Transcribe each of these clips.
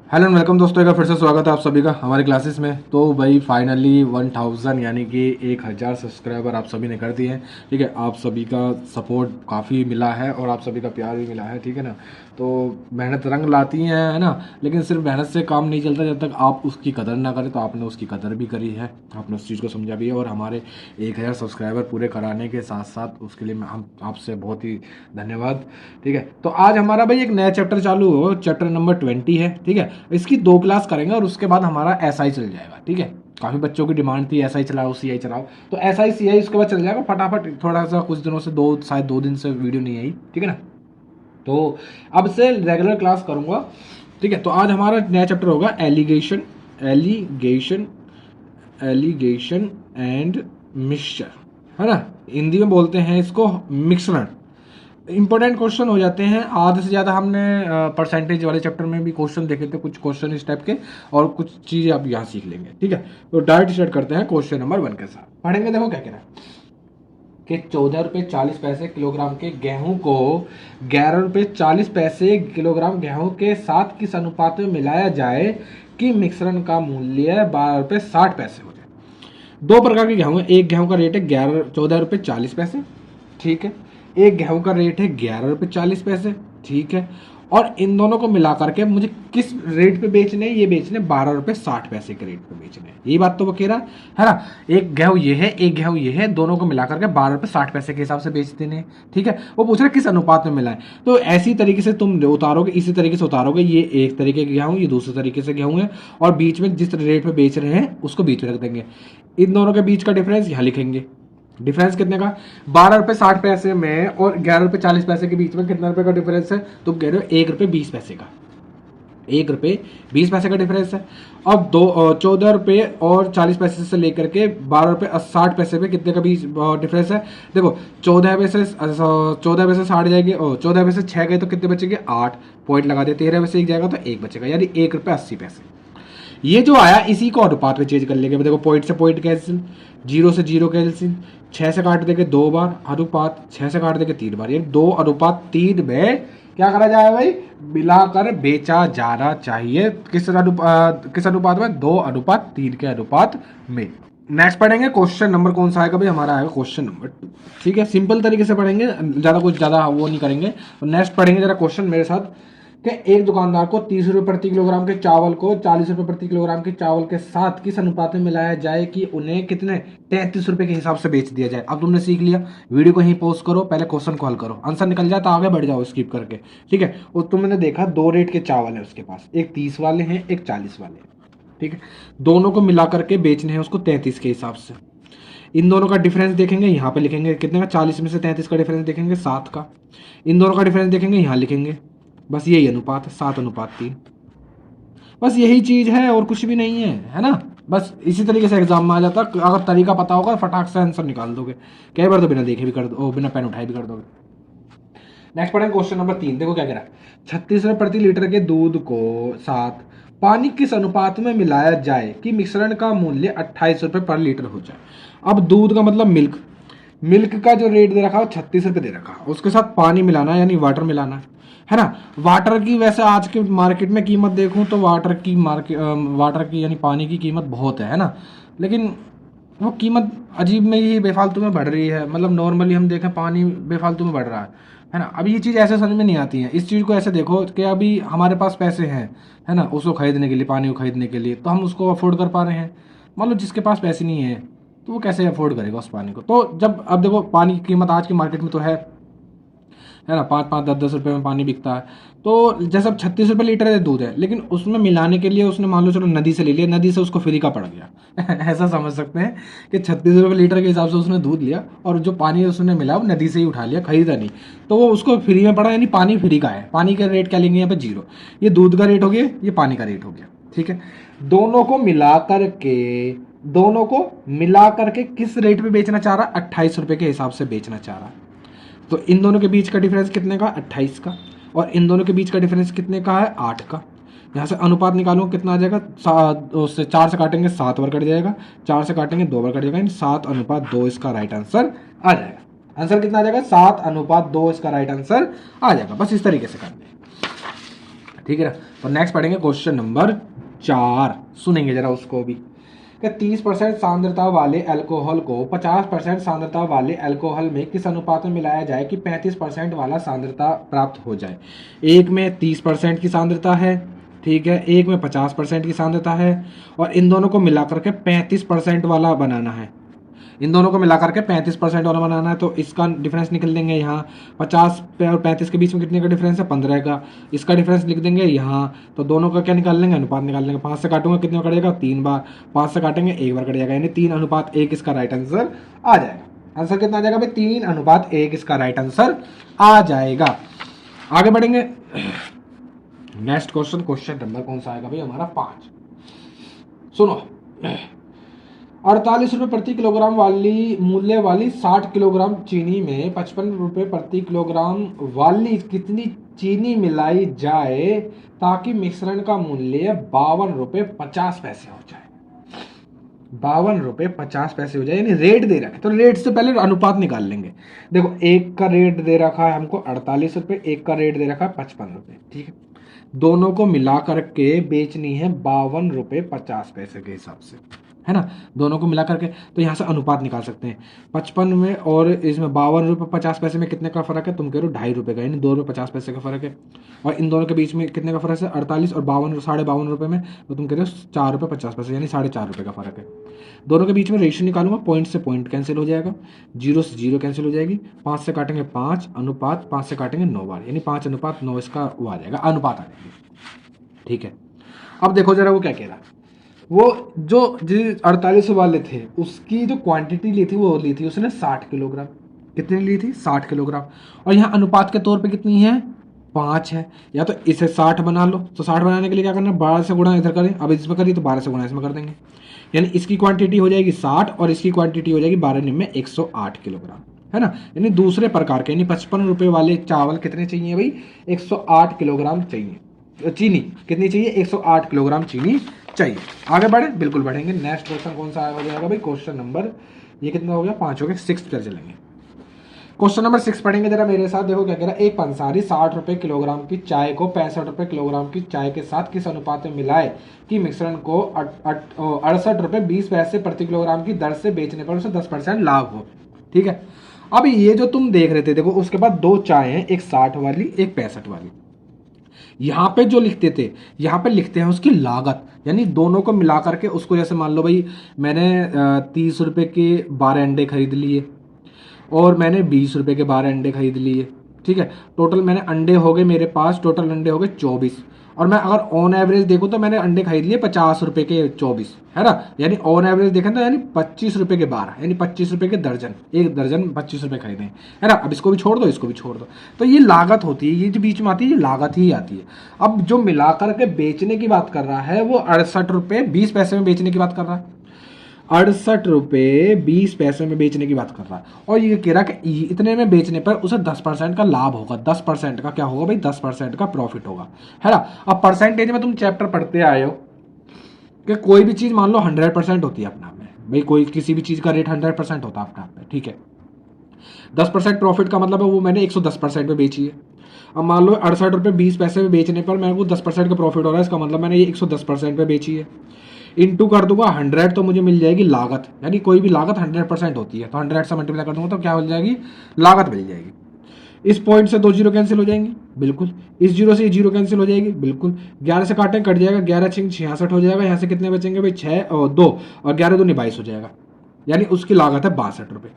Hello and welcome दोस्तों, एक बार फिर से स्वागत है आप सभी का हमारे क्लासेस में। तो भाई फाइनली 1000 यानी कि 1000 सब्सक्राइबर आप सभी ने कर दिए हैं। ठीक है, आप सभी का सपोर्ट काफ़ी मिला है और आप सभी का प्यार भी मिला है। ठीक है ना, तो मेहनत रंग लाती है ना। लेकिन सिर्फ मेहनत से काम नहीं चलता, जब तक आप उसकी कदर ना करें। तो आपने उसकी कदर भी करी है, आपने उस चीज़ को समझा भी है और हमारे 1000 सब्सक्राइबर पूरे कराने के साथ साथ उसके लिए हम आपसे बहुत ही धन्यवाद। ठीक है, तो आज हमारा भाई एक नया चैप्टर चालू हो, चैप्टर नंबर 20 है। ठीक है, इसकी 2 क्लास करेंगे और उसके बाद हमारा एसआई चल जाएगा। ठीक है, काफ़ी बच्चों की डिमांड थी एसआई चलाओ सीआई चलाओ, तो एसआई सीआई उसके बाद चल जाएगा फटाफट। थोड़ा सा कुछ दिनों से शायद 2 दिन से वीडियो नहीं आई। ठीक है ना, तो अब से रेगुलर क्लास करूंगा। ठीक है, तो आज हमारा नया चैप्टर होगा alligation alligation alligation and mixture, है ना। हिंदी में बोलते हैं इसको मिश्रण। इंपॉर्टेंट क्वेश्चन हो जाते हैं, आधे से ज़्यादा हमने परसेंटेज वाले चैप्टर में भी क्वेश्चन देखे थे, कुछ क्वेश्चन इस टाइप के और कुछ चीज़ें आप यहाँ सीख लेंगे। ठीक है, तो डायरेक्ट स्टार्ट करते हैं क्वेश्चन नंबर 1 के साथ। पढ़ेंगे, देखो क्या कह रहा है कि 14 रुपये 40 पैसे किलोग्राम के गेहूं को 11 रुपये 40 पैसे किलोग्राम गेहूं के साथ किस अनुपात में मिलाया जाए कि मिश्रण का मूल्य 12 रुपये 60 पैसे हो जाए। दो प्रकार के गेहूं है, एक गेहूं का रेट है 14 रुपये 40 पैसे। ठीक है, एक गेहूं का रेट है 11 रुपये 40 पैसे। ठीक है, और इन दोनों को मिला करके मुझे किस रेट पे बेचने हैं, ये बेचने 12 रुपये 60 पैसे के रेट पे बेचने हैं। ये बात तो वो कह रहा है ना। एक गेहूं ये है, एक गेहूं ये है, दोनों को मिला करके 12 रुपये 60 पैसे के हिसाब से बेच देने हैं। ठीक है, वो पूछ रहा है किस अनुपात में मिला है। तो ऐसी तरीके से तुम उतारोगे, इसी तरीके से उतारोगे। ये एक तरीके के गेहूं, ये दूसरे तरीके से गेहूं है, और बीच में जिस रेट पे बेच रहे हैं उसको बीच में रख देंगे। इन दोनों के बीच का डिफरेंस यहाँ लिखेंगे। डिफरेंस कितने का, 12 रुपये 60 पैसे में और 11 रुपये 40 पैसे के बीच में कितना रुपए का डिफरेंस है। तुम कह रहे हो 1 रुपये 20 पैसे का, 1 रुपये 20 पैसे का डिफरेंस है। अब 14 रुपये और 40 पैसे से लेकर के 12 रुपये 60 पैसे में कितने का बीच डिफरेंस है। देखो 14 में से 60 जाएगी और 14 में से 6 गए तो कितने बचेंगे 8 पॉइंट लगा दे। 13 में से 1 जाएगा तो 1 बचेगा, यानी 1 रुपये 80 पैसे। ये जो आया इसी को अनुपात में चेंज कर लेंगे। देखो पॉइंट से पॉइंट कैंसिल, जीरो से जीरो कैंसिल, 6 से काट देंगे 2 बार, अनुपात 6 से काट देंगे 3 बार, यानी 2:3 में क्या करा जाए भाई, मिलाकर बेचा जाना चाहिए। किस अनुपात में, 2:3 के अनुपात में। नेक्स्ट पढ़ेंगे क्वेश्चन नंबर कौन सा आएगा भाई, हमारा आएगा क्वेश्चन नंबर 2। ठीक है, सिंपल तरीके से पढ़ेंगे, ज़्यादा वो नहीं करेंगे। तो नेक्स्ट पढ़ेंगे जरा क्वेश्चन मेरे साथ कि एक दुकानदार को 30 रुपये प्रति किलोग्राम के चावल को 40 रुपये प्रति किलोग्राम के चावल के साथ किस अनुपात में मिलाया जाए कि उन्हें कितने 33 रुपये के हिसाब से बेच दिया जाए। अब तुमने सीख लिया, वीडियो को यहीं पोस्ट करो, पहले क्वेश्चन को हल करो, आंसर निकल जाए तो आगे बढ़ जाओ स्किप करके। ठीक है, और तुमने देखा 2 रेट के चावल है उसके पास, एक 30 वाले हैं एक 40 वाले हैं। ठीक है, दोनों को मिला करके बेचने हैं उसको 33 के हिसाब से। इन दोनों का डिफरेंस देखेंगे, यहाँ पे लिखेंगे कितने का, 40 में से 33 का डिफरेंस देखेंगे 7 का। इन दोनों का डिफरेंस देखेंगे, यहाँ लिखेंगे, बस यही अनुपात है 7:3। बस यही चीज है और कुछ भी नहीं है ना। बस इसी तरीके से एग्जाम में आ जाता, अगर तरीका पता होगा फटाक से आंसर निकाल दोगे। कई बार तो बिना देखे भी कर दो, बिना पेन उठाए भी कर दोगे। नेक्स्ट पढ़ेंगे क्वेश्चन नंबर 3। देखो क्या कह रहा है, 36 रुपये प्रति लीटर के दूध को साथ पानी किस अनुपात में मिलाया जाए कि मिश्रण का मूल्य 28 रुपये/लीटर हो जाए। अब दूध का मतलब मिल्क, मिल्क का जो रेट दे रखा है 36 रुपये दे रखा है, उसके साथ पानी मिलाना यानी वाटर मिलाना है ना। वाटर की वैसे आज के मार्केट में कीमत देखूं तो वाटर की यानी पानी की कीमत बहुत है ना। लेकिन वो कीमत अजीब में ही बेफालतू में बढ़ रही है। मतलब नॉर्मली हम देखें पानी बेफालतू में बढ़ रहा है ना। अब ये चीज़ ऐसे समझ में नहीं आती है। इस चीज़ को ऐसे देखो कि अभी हमारे पास पैसे हैं, है ना, उसको खरीदने के लिए, पानी को खरीदने के लिए, तो हम उसको अफोर्ड कर पा रहे हैं। मान लो जिसके पास पैसे नहीं है तो वो कैसे अफोर्ड करेगा उस पानी को। तो जब अब देखो पानी की कीमत आज की मार्केट में तो है ना, 5-5 10-10 रुपये में पानी बिकता है। तो जैसे अब 36 रुपये लीटर दूध है, लेकिन उसमें मिलाने के लिए उसने मान लो चलो नदी से ले लिया, नदी से उसको फ्री का पड़ गया ऐसा समझ सकते हैं कि 36 रुपये लीटर के हिसाब से उसने दूध लिया और जो पानी उसने मिला वो नदी से ही उठा लिया, खरीदा नहीं। तो वो उसको फ्री में पड़ा, यानी पानी फ्री का है। पानी का रेट क्या लेंगे यहाँ पे 0। ये दूध का रेट हो गया, ये पानी का रेट हो गया। ठीक है, दोनों को मिला करके किस रेट पे बेचना चाह रहा, 28 रुपये के हिसाब से बेचना चाह रहा। तो इन दोनों के बीच का डिफरेंस कितने का, 28 का, और इन दोनों के बीच का डिफरेंस कितने का है, 8 का। यहाँ से अनुपात निकालूंगा कितना आ जाएगा, उससे 4 से काटेंगे 7 बार कट जाएगा, 4 से काटेंगे 2 बार कट जाएगा, 7:2 इसका राइट आंसर आ जाएगा। आंसर कितना आ जाएगा, 7:2 इसका राइट आंसर आ जाएगा। बस इस तरीके से करते हैं। ठीक है ना। तो नेक्स्ट पढ़ेंगे क्वेश्चन नंबर 4, सुनेंगे जरा उसको भी कि 30% सांद्रता वाले अल्कोहल को 50% सांद्रता वाले अल्कोहल में किस अनुपात में मिलाया जाए कि 35% वाला सांद्रता प्राप्त हो जाए। एक में 30% की सांद्रता है, ठीक है, एक में 50% की सांद्रता है, और इन दोनों को मिलाकर के 35% वाला बनाना है। इन दोनों को मिलाकर के 35% वाला बनाना है। तो इसका डिफरेंस निकल देंगे यहाँ 50 पे और 35 के बीच में कितने का डिफरेंस है, 15 का। इसका डिफरेंस लिख देंगे यहाँ। तो दोनों का क्या निकाल लेंगे, अनुपात निकाल लेंगे। 5 से काटूंगा कितने बार कटेगा, 3 बार। 5 से काटेंगे 1 बार कट जाएगा, यानी 3:1 इसका राइट आंसर आ जाएगा। आंसर कितना आ जाएगा भाई, 3:1 इसका राइट आंसर आ जाएगा। आगे बढ़ेंगे नेक्स्ट क्वेश्चन, क्वेश्चन नंबर कौन सा आएगा भाई हमारा 5। सुनो, 48 रुपये प्रति किलोग्राम वाली मूल्य वाली 60 किलोग्राम चीनी में 55 रुपये प्रति किलोग्राम वाली कितनी चीनी मिलाई जाए ताकि मिश्रण का मूल्य 52 रुपये 50 पैसे हो जाए। 52 रुपये 50 पैसे हो जाए, यानी रेट दे रखा है। तो रेट से पहले अनुपात निकाल लेंगे। देखो, एक का रेट दे रखा है हमको 48 रुपये, एक का रेट दे रखा है 55 रुपये, ठीक है। दोनों को मिला करके बेचनी है 52 रुपये 50 पैसे के हिसाब से, है ना। दोनों को मिला करके तो यहाँ से अनुपात निकाल सकते हैं। 55 में और इसमें 52 रुपये 50 पैसे में कितने का फर्क है, तुम कह रहे हो 2.5 रुपये का, यानी 2 रुपये 50 पैसे का फर्क है। और इन दोनों के बीच में कितने का फर्क है, 48 और 52, 52.5 रुपये में, तो तुम कह रहे हो 4 रुपये 50 पैसे, यानी 4.5 रुपये का फर्क है। दोनों के बीच में रेशियो निकालूंगा, पॉइंट से पॉइंट कैंसिल हो जाएगा, 0 से 0 कैंसिल हो जाएगी, 5 से काटेंगे 5, अनुपात 5 से काटेंगे 9 बार, यानी 5:9 इसका वो आ जाएगा, अनुपात आ जाएगी, ठीक है। अब देखो जरा वो क्या कह रहा है। वो जो 48 वाले थे उसकी जो क्वांटिटी ली थी वो ली थी उसने 60 किलोग्राम। कितनी ली थी, 60 किलोग्राम। और यहाँ अनुपात के तौर पे कितनी है, 5 है। या तो इसे 60 बना लो, तो 60 बनाने के लिए क्या करना है, 12 से गुणा इधर करें, अब इसमें करिए तो 12 से गुणा इसमें कर देंगे, यानी इसकी क्वांटिटी हो जाएगी 60 और इसकी क्वांटिटी हो जाएगी 12 में 108 किलोग्राम, है ना। यानी दूसरे प्रकार के, यानी 55 रुपये वाले चावल कितने चाहिए भाई, 108 किलोग्राम चाहिए। चीनी कितनी चाहिए, 108 किलोग्राम चीनी चाहिए। आगे बढ़े, बिल्कुल बढ़ेंगे। नेक्स्ट क्वेश्चन कौन सा हो जाएगा भाई, क्वेश्चन नंबर ये कितना हो गया, 5 हो गए, 6 पर चलेंगे। क्वेश्चन नंबर 6 पढ़ेंगे जरा मेरे साथ। देखो क्या कह रहा है, एक पंसारी 60 रुपये किलोग्राम की चाय को 65 रुपये किलोग्राम की चाय के साथ किस अनुपात में मिलाए कि मिश्रण को 68 रुपये 20 पैसे प्रति किलोग्राम की दर से बेचने पर उसे 10% लाभ हो, ठीक है। अब ये जो तुम देख रहे थे, देखो उसके बाद 2 चाय हैं, एक 60 वाली एक 65 वाली। यहाँ पे जो लिखते थे, यहाँ पे लिखते हैं उसकी लागत, यानी दोनों को मिला करके उसको, जैसे मान लो भाई मैंने 30 रुपये के 12 अंडे खरीद लिए और मैंने 20 रुपये के 12 अंडे खरीद लिए, ठीक है। टोटल मैंने अंडे हो गए मेरे पास, टोटल अंडे हो गए 24। और मैं अगर ऑन एवरेज देखूँ तो मैंने अंडे खरीद लिए 50 रुपये के 24, है ना। यानी ऑन एवरेज देखें तो यानी 25 रुपये के 12, यानी 25 रुपये के दर्जन, एक दर्जन 25 रुपये खरीदे, है ना। अब इसको भी छोड़ दो, इसको भी छोड़ दो, तो ये लागत होती है, ये जो बीच में आती है ये लागत ही आती है। अब जो मिलाकर के बेचने की बात कर रहा है वो 68 रुपये 20 पैसे में बेचने की बात कर रहा है, 68 रुपये 20 पैसे में बेचने की बात कर रहा है। और ये कह रहा है कि इतने में बेचने पर उसे 10% का लाभ होगा। 10% का क्या होगा भाई, 10% का प्रॉफिट होगा, है ना। अब परसेंटेज में तुम चैप्टर पढ़ते आए हो कि कोई भी चीज़ मान लो 100% होती है अपने आप में, भाई कोई किसी भी चीज़ का रेट 100% होता है अपने आप में, ठीक है। 10% प्रॉफिट का मतलब है वो मैंने 110% में बेची है। अब मान लो 68 रुपये 20 पैसे में बेचने पर मेरे को 10% का प्रॉफिट हो रहा है, इसका मतलब मैंने ये 110% में बेची है। इंटू कर दूंगा 100 तो मुझे मिल जाएगी लागत, यानी कोई भी लागत 100% होती है, तो 100 से मल्टीप्लाई कर दूंगा तो क्या मिल जाएगी, लागत मिल जाएगी। इस पॉइंट से 2 जीरो कैंसिल हो जाएंगे, बिल्कुल। इस जीरो से ये जीरो कैंसिल हो जाएगी, बिल्कुल। 11 से काटें कट जाएगा, 11 6 66 हो जाएगा। यहाँ से कितने बचेंगे भाई, 6 और 2 और 11 2 22 हो जाएगा, यानी उसकी लागत है 62 रुपये।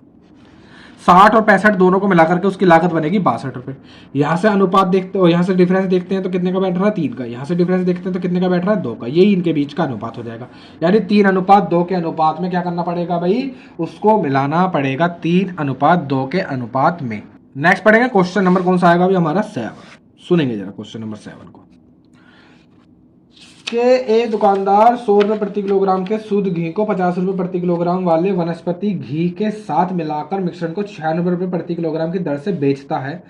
60 और 65 दोनों को मिलाकर के उसकी लागत बनेगी 62 रुपये। यहाँ से अनुपात देखते हो, यहाँ से डिफरेंस देखते हैं तो कितने का बैठ रहा है, 3 का। यहाँ से डिफरेंस देखते हैं तो कितने का बैठ रहा है, 2 का। यही इनके बीच का अनुपात हो जाएगा, यानी 3:2 के अनुपात में क्या करना पड़ेगा भाई, उसको मिलाना पड़ेगा 3:2 के अनुपात में। नेक्स्ट पढ़ेंगे क्वेश्चन नंबर कौन सा आएगा अभी हमारा 7। सुनेंगे जरा क्वेश्चन नंबर 7 को कि एक दुकानदार 100 रुपये प्रति किलोग्राम के शुद्ध घी को 50 रुपये प्रति किलोग्राम वाले वनस्पति घी के साथ मिलाकर मिश्रण को 96 रुपये प्रति किलोग्राम की दर से बेचता है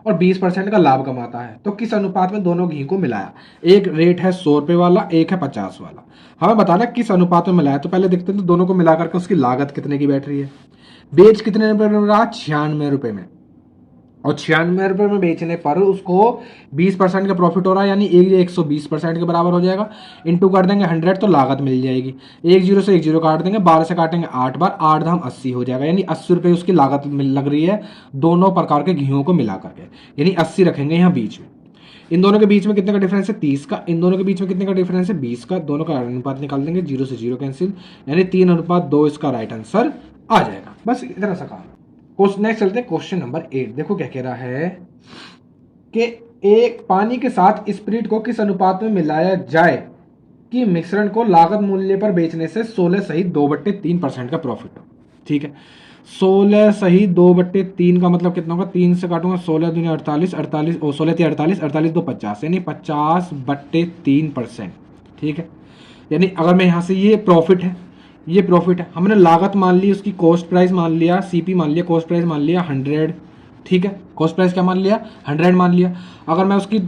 और 20% का लाभ कमाता है, तो किस अनुपात में दोनों घी को मिलाया। एक रेट है 100 रुपये वाला, एक है 50 वाला। हमें बताना किस अनुपात में मिलाया। तो पहले देखते हैं तो दोनों को मिलाकर के उसकी लागत कितने की बैठ रही है। बेच कितने रुपये में रहा, 96 रुपये में, और 96 रुपये में बेचने पर उसको 20% का प्रॉफिट हो रहा है, यानी ये 120% के बराबर हो जाएगा। इंटू कर देंगे 100 तो लागत मिल जाएगी। एक जीरो से एक जीरो काट देंगे, 12 से काटेंगे 8 बार, 8 धाम 80 हो जाएगा, यानी 80 रुपये उसकी लागत लग रही है दोनों प्रकार के गेहूं को मिला करके, यानी 80 रखेंगे यहाँ बीच में। इन दोनों के बीच में कितने का डिफरेंस है? 30 का। इन दोनों के बीच में कितने का डिफरेंस है? 20 का। दोनों का अनुपात निकाल देंगे, 0 से 0 कैंसिल, यानी 3:2 इसका राइट आंसर आ जाएगा। बस इतना सा काम। नेक्स्ट चलते हैं क्वेश्चन नंबर 8। देखो क्या कह रहा है कि एक पानी के साथ स्पिरिट को किस अनुपात में मिलाया जाए कि मिश्रण को लागत मूल्य पर बेचने से 16 सहित 2/3% का प्रॉफिट हो। ठीक है, 16 सही 2/3 का मतलब कितना होगा? 3 से काटूंगा, 16 दूनी 48, 48 16 × 48, 48 2 50, यानी 50/3%। ठीक है, यानी अगर मैं यहाँ से, ये प्रॉफिट है, ये प्रॉफिट है, हमने लागत मान ली, उसकी कॉस्ट प्राइस मान लिया, सीपी मान लिया, कॉस्ट प्राइस मान लिया 100। ठीक है, कॉस्ट प्राइस क्या मान लिया? 100 मान लिया। अगर मैं उसकी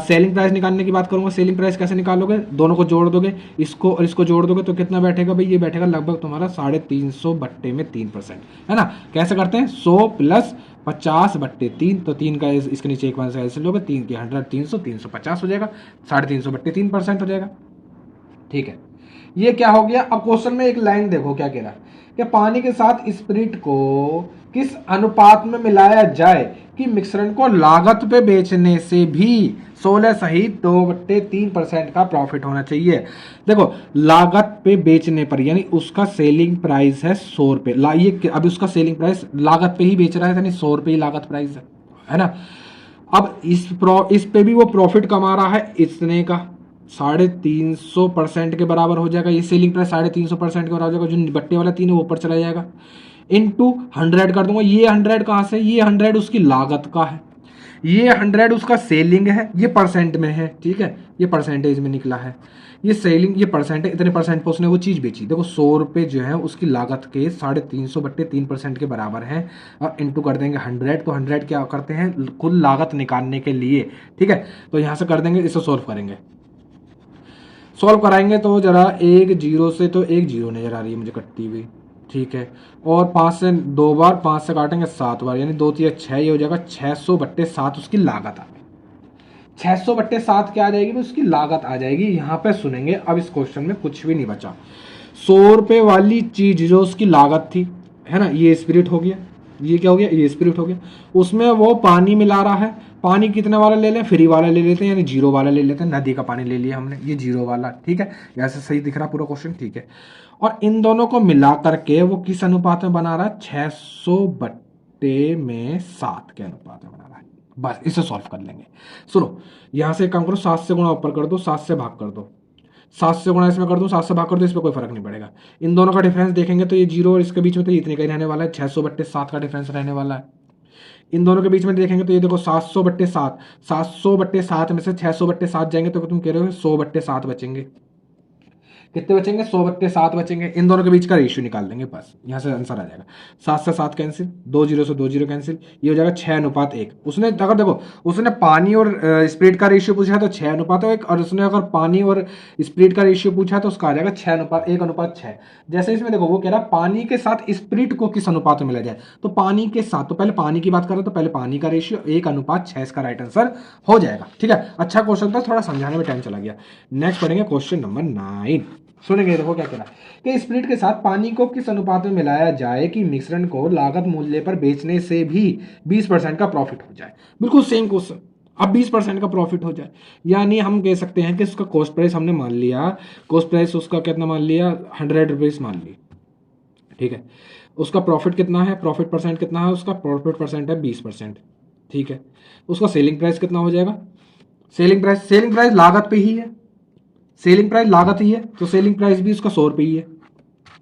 सेलिंग प्राइस निकालने की बात करूंगा, सेलिंग प्राइस कैसे निकालोगे? दोनों को जोड़ दोगे, इसको और इसको जोड़ दोगे तो कितना बैठेगा भाई? ये बैठेगा लगभग तुम्हारा 350/3%, है ना। कैसे करते हैं? 100 प्लस 50/3, तो 3 का इसके नीचे एक वन से लोगे, 3 की 100, 300, 350 हो जाएगा, 350/3% हो जाएगा। ठीक है, ये क्या हो गया? अब क्वेश्चन में एक लाइन देखो क्या कह रहा है कि पानी के साथ स्पिरिट को किस अनुपात में मिलाया जाए कि मिश्रण को लागत पे बेचने से भी 16 सहित 2/3% का प्रॉफिट होना चाहिए। देखो, लागत पे बेचने पर यानी उसका सेलिंग प्राइस है 100 रुपये। ये अभी उसका सेलिंग प्राइस लागत पे ही बेच रहा है, यानी 100 रुपये ही लागत प्राइस है ना। अब इस पे भी वो प्रॉफिट कमा रहा है इतने का, 350% के बराबर हो जाएगा। ये सेलिंग प्राइस 350% के बराबर हो जाएगा, जो बट्टे वाला 3 है वो ऊपर चला जाएगा, इनटू 100 कर दूंगा। ये 100 कहाँ से? ये 100 उसकी लागत का है, ये 100 उसका सेलिंग है, ये परसेंट में है। ठीक है, ये परसेंटेज में निकला है, ये सेलिंग, ये परसेंट है, इतने परसेंट पर उसने वो चीज़ बेची। देखो 100 रुपये जो है उसकी लागत के 350/3% के बराबर है, और इंटू कर देंगे 100, तो 100 क्या करते हैं? कुल लागत निकालने के लिए। ठीक है, तो यहाँ से कर देंगे, इसे सोल्व करेंगे, सॉल्व कराएंगे तो जरा एक जीरो से, तो एक जीरो नजर आ रही है मुझे कटती हुई। ठीक है, और 5 से 2 बार, 5 से काटेंगे 7 बार, यानी 2 3 6, ये हो जाएगा 600/7 उसकी लागत आ गई। 600/7 क्या आ जाएगी? उसकी लागत आ जाएगी। यहाँ पे सुनेंगे, अब इस क्वेश्चन में कुछ भी नहीं बचा। 100 रुपये वाली चीज जो उसकी लागत थी, है ना, ये स्पिरिट हो गया, ये क्या हो गया? ये स्पिरिट हो गया। उसमें वो पानी मिला रहा है, पानी कितने वाला ले लें? फ्री वाला ले लेते हैं, यानी जीरो वाला ले लेते हैं। नदी का पानी ले लिया हमने, ये जीरो वाला। ठीक है, ऐसे सही दिख रहा पूरा क्वेश्चन। ठीक है, और इन दोनों को मिला करके वो किस अनुपात में बना रहा है? 600/7 के अनुपात में बना रहा है। बस इसे सॉल्व कर लेंगे। सुनो, यहां से काम करो, 7 से गुणा ऊपर कर दो, 7 से भाग कर दो, 7 से गुणा इसमें कर दो, 7 से भाग कर दो, इसमें कोई फर्क नहीं पड़ेगा। इन दोनों का डिफरेंस देखेंगे तो ये जीरो और इसके बीच में तो इतने का ही रहने वाला है, 600/7 का डिफरेंस रहने वाला है। इन दोनों के बीच में देखेंगे तो ये देखो 700/7, 700/7 में से 600/7 जाएंगे तो तुम कह रहे हो 100/7 बचेंगे। कितने बचेंगे? 100/7 बचेंगे। इन दोनों के बीच का रेशियो निकाल देंगे, बस यहाँ से आंसर आ जाएगा। 7 से 7 कैंसिल, 2 जीरो से 2 जीरो कैंसिल, ये हो जाएगा 6:1। उसने अगर देखो, उसने पानी और स्पिरिट का रेशियो पूछा तो 6:1, और उसने अगर पानी और स्पिरिट का रेशियो पूछा तो उसका आ जाएगा 6:1:6। जैसे इसमें देखो वो कह रहा है पानी के साथ स्पिरिट को किस अनुपात में मिला जाए, तो पानी के साथ, तो पहले पानी की बात करें तो पहले पानी का रेशियो 1:6 इसका राइट आंसर हो जाएगा। ठीक है, अच्छा क्वेश्चन था, थोड़ा समझाने में टाइम चला गया। नेक्स्ट पढ़ेंगे क्वेश्चन नंबर 9। सुनेंगे, देखो क्या कहना है कि स्पिरिट के साथ पानी को किस अनुपात में मिलाया जाए कि मिश्रण को लागत मूल्य पर बेचने से भी 20% का प्रॉफिट हो जाए। बिल्कुल सेम क्वेश्चन, अब 20% का प्रॉफिट हो जाए, यानी हम कह सकते हैं कि उसका कॉस्ट प्राइस हमने मान लिया, कॉस्ट प्राइस उसका कितना मान लिया? 100 रुपीज मान ली। ठीक है, उसका प्रॉफिट कितना है? प्रॉफिट परसेंट कितना है? उसका प्रॉफिट परसेंट है 20%। ठीक है, उसका सेलिंग प्राइस कितना हो जाएगा? सेलिंग प्राइस लागत पे ही है, सेलिंग प्राइस लागत ही है, तो सेलिंग प्राइस भी उसका 100 रुपये ही है।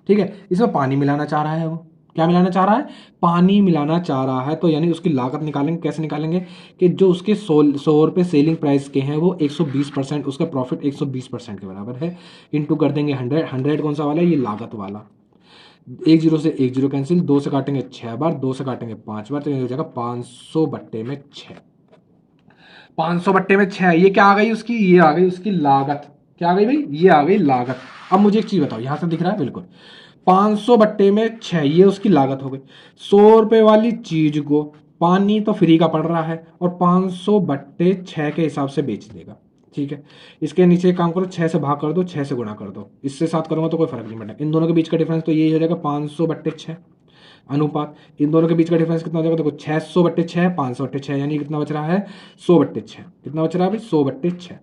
ठीक है, इसमें पानी मिलाना चाह रहा है, वो क्या मिलाना चाह रहा है? पानी मिलाना चाह रहा है, तो यानी उसकी लागत निकालेंगे। कैसे निकालेंगे? कि जो उसके 100 रुपये सेलिंग प्राइस के हैं वो 120%, उसका प्रॉफिट 120% के बराबर है, इंटू कर देंगे 100। 100 कौन सा वाला है? ये लागत वाला। एक जीरो से एक जीरो कैंसिल, 2 से काटेंगे 6 बार, 2 से काटेंगे 5 बार, तो ये हो जाएगा 500/6। 500/6, ये क्या आ गई उसकी? ये आ गई उसकी लागत। क्या आ गई भाई? ये आ गई लागत। अब मुझे एक चीज बताओ, यहां से दिख रहा है बिल्कुल, 500/6 ये उसकी लागत हो गई। 100 रुपये वाली चीज को पानी तो फ्री का पड़ रहा है और 500/6 के हिसाब से बेच देगा। ठीक है, इसके नीचे एक काम करो, 6 से भाग कर दो, 6 से गुणा कर दो, इससे 7 करूंगा तो कोई फर्क नहीं पड़ेगा। इन दोनों के बीच का डिफरेंस तो यही हो जाएगा 500/6 अनुपात। इन दोनों के बीच का डिफरेंस कितना हो जाएगा, देखो 600/6, 500/6, यानी कितना बच रहा है 100/6। कितना बच रहा है भाई 100/6।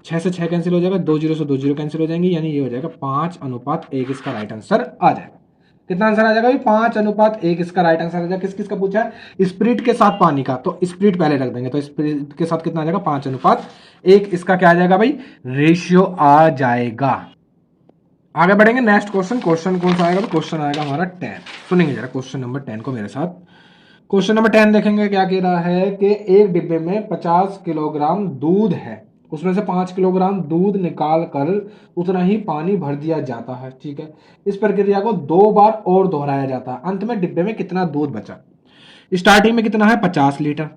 6 से 6 कैंसिल हो जाएगा, 2 जीरो से 2 जीरो कैंसिल हो जाएंगे, यानी ये हो जाएगा 5:1। इसका राइट आंसर आ जाएगा। कितना आंसर आ जाएगा भाई 5:1 इसका राइट आंसर आ जाएगा। किस किस का पूछा है, स्प्रिट के साथ पानी का, तो स्प्रिट पहले रख देंगे, तो स्प्रिट के साथ कितना आ जाएगा 5:1। इसका क्या आ जाएगा भाई रेशियो आ जाएगा। आगे बढ़ेंगे नेक्स्ट क्वेश्चन। क्वेश्चन कौन सा आएगा, क्वेश्चन आएगा हमारा 10। सुनेंगे जरा क्वेश्चन नंबर 10 को मेरे साथ। क्वेश्चन नंबर 10 देखेंगे क्या कह रहा है कि एक डिब्बे में 50 किलोग्राम दूध है, उसमें से 5 किलोग्राम दूध निकाल कर उतना ही पानी भर दिया जाता है। ठीक है, इस प्रक्रिया को 2 बार और दोहराया जाता है, अंत में डिब्बे में कितना दूध बचा। स्टार्टिंग में कितना है 50 लीटर,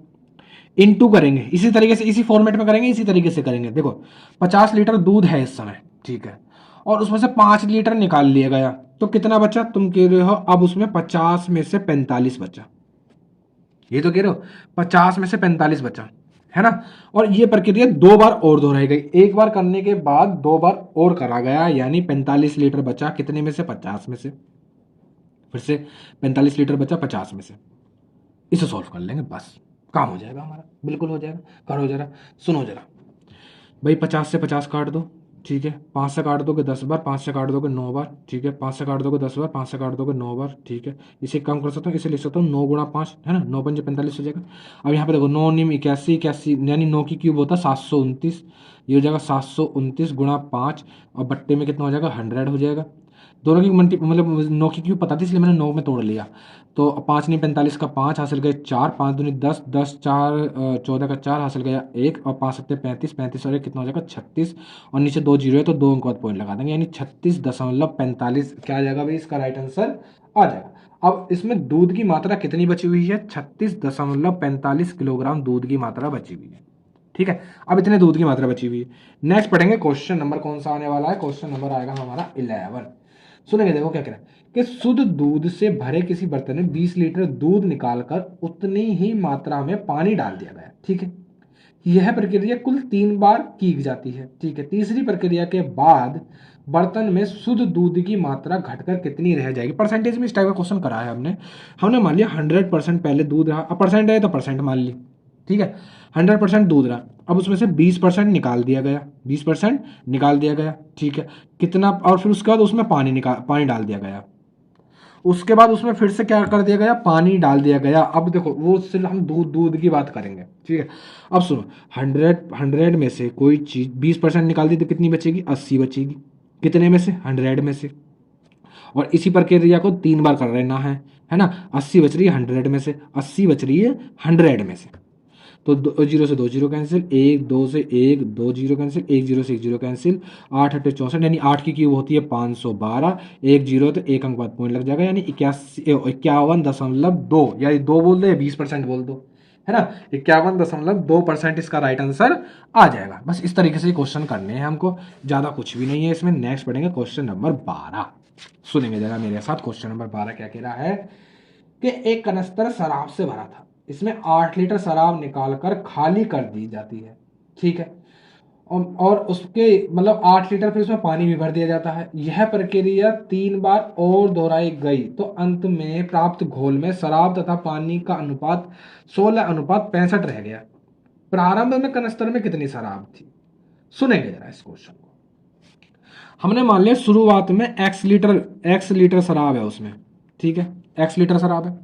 इनटू करेंगे इसी तरीके से, इसी फॉर्मेट में करेंगे, इसी तरीके से करेंगे। देखो 50 लीटर दूध है इस समय, ठीक है, और उसमें से 5 लीटर निकाल लिया गया, तो कितना बचा, तुम कह रहे हो अब उसमें 50 में से 45 बचा। ये तो कह रहे हो 50 में से 45 बचा, है ना। और ये प्रक्रिया 2 बार और दोहराई गई, एक बार करने के बाद 2 बार और करा गया, यानी 45 लीटर बचा कितने में से 50 में से, फिर से 45 लीटर बचा 50 में से। इसे सॉल्व कर लेंगे, बस काम हो जाएगा हमारा, बिल्कुल हो जाएगा। करो जरा, सुनो जरा भाई, 50 से 50 काट दो, ठीक है, 5 से काट दोगे 10 बार, 5 से काट दोगे 9 बार, ठीक है, 5 से काट दोगे 10 बार, 5 से काट दोगे 9 बार, ठीक है। इसे कम कर सकता हूँ, इसे लिख सकता हूँ 9 गुणा 5, है ना, 9 पंजे 45 हो जाएगा। अब यहाँ पे देखो 9 निम 81, 81 यानी 9 की क्यूब होता है 729, ये हो जाएगा 729 गुणा 5, और बट्टे में कितना हो जाएगा 100 हो जाएगा। दोनों की मतलब 9 की क्यूब पता थी इसलिए मैंने 9 में तोड़ लिया। तो 5 नहीं 45 का 5 हासिल गए 4, 5 दूनी 10, 10 4 14 का 4 हासिल गया 1, और 5 सत्ते 35, 35 और 1 कितना हो जाएगा 36, और नीचे 2 जीरो है तो 2 अंक बाद पॉइंट लगा देंगे, यानी 36.45 क्या आ जाएगा भाई इसका राइट आंसर आ जाएगा। अब इसमें दूध की मात्रा कितनी बची हुई है, 36.45 किलोग्राम दूध की मात्रा बची हुई है। ठीक है, अब इतने दूध की मात्रा बची हुई है। नेक्स्ट पढ़ेंगे क्वेश्चन नंबर कौन सा आने वाला है, क्वेश्चन नंबर आएगा हमारा 11। सुनेंगे, देखो क्या कह रहा है कि शुद्ध दूध से भरे किसी बर्तन में 20 लीटर दूध निकालकर उतनी ही मात्रा में पानी डाल दिया गया। ठीक है, यह प्रक्रिया कुल 3 बार की जाती है। ठीक है, तीसरी प्रक्रिया के बाद बर्तन में शुद्ध दूध की मात्रा घटकर कितनी रह जाएगी। परसेंटेज में इस टाइप का क्वेश्चन करा है हमने मान लिया 100% पहले दूध रहा, अब परसेंट है तो परसेंट मान ली, ठीक है, 100% दूध रहा, अब उसमें से 20% निकाल दिया गया, 20% निकाल दिया गया, ठीक है, कितना, और फिर उसके बाद उसमें पानी डाल दिया गया, उसके बाद उसमें फिर से क्या कर दिया गया, पानी डाल दिया गया। अब देखो वो सिर्फ हम दूध की बात करेंगे, ठीक है। अब सुनो 100 में से कोई चीज 20% निकाल दी तो कितनी बचेगी, 80 बचेगी, कितने में से 100 में से, और इसी प्रक्रिया को 3 बार कर रहना है ना। 80 बच रही है 100 में से, 80 बच रही है 100 में से, तो 2 जीरो से 2 जीरो कैंसिल, 1 2 से 1 2 जीरो कैंसिल, 1 जीरो से 1 जीरो कैंसिल, 8 8 64, यानी 8 की क्यूब होती है 512, 1 जीरो तो 1 अंक बाद पॉइंट लग जाएगा, यानी 51.2, यानी 2 बोल दो या 20% बोल दो, है ना, 51.2% इसका राइट आंसर आ जाएगा। बस इस तरीके से क्वेश्चन करने हैं हमको, ज़्यादा कुछ भी नहीं है इसमें। नेक्स्ट पढ़ेंगे क्वेश्चन नंबर 12। सुनेंगे जरा मेरे साथ, क्वेश्चन नंबर 12 क्या कह रहा है कि एक कनस्तर शराब से भरा था, इसमें 8 लीटर शराब निकालकर खाली कर दी जाती है। ठीक है, और उसके मतलब 8 लीटर फिर उसमें पानी भी भर दिया जाता है। यह प्रक्रिया 3 बार और दोहराई गई तो अंत में प्राप्त घोल में शराब तथा पानी का अनुपात 16:65 रह गया। प्रारंभ में कनस्तर में कितनी शराब थी। सुनेंगे जरा इस क्वेश्चन को। हमने मान लिया शुरुआत में x लीटर शराब है उसमें, ठीक है, x लीटर शराब है।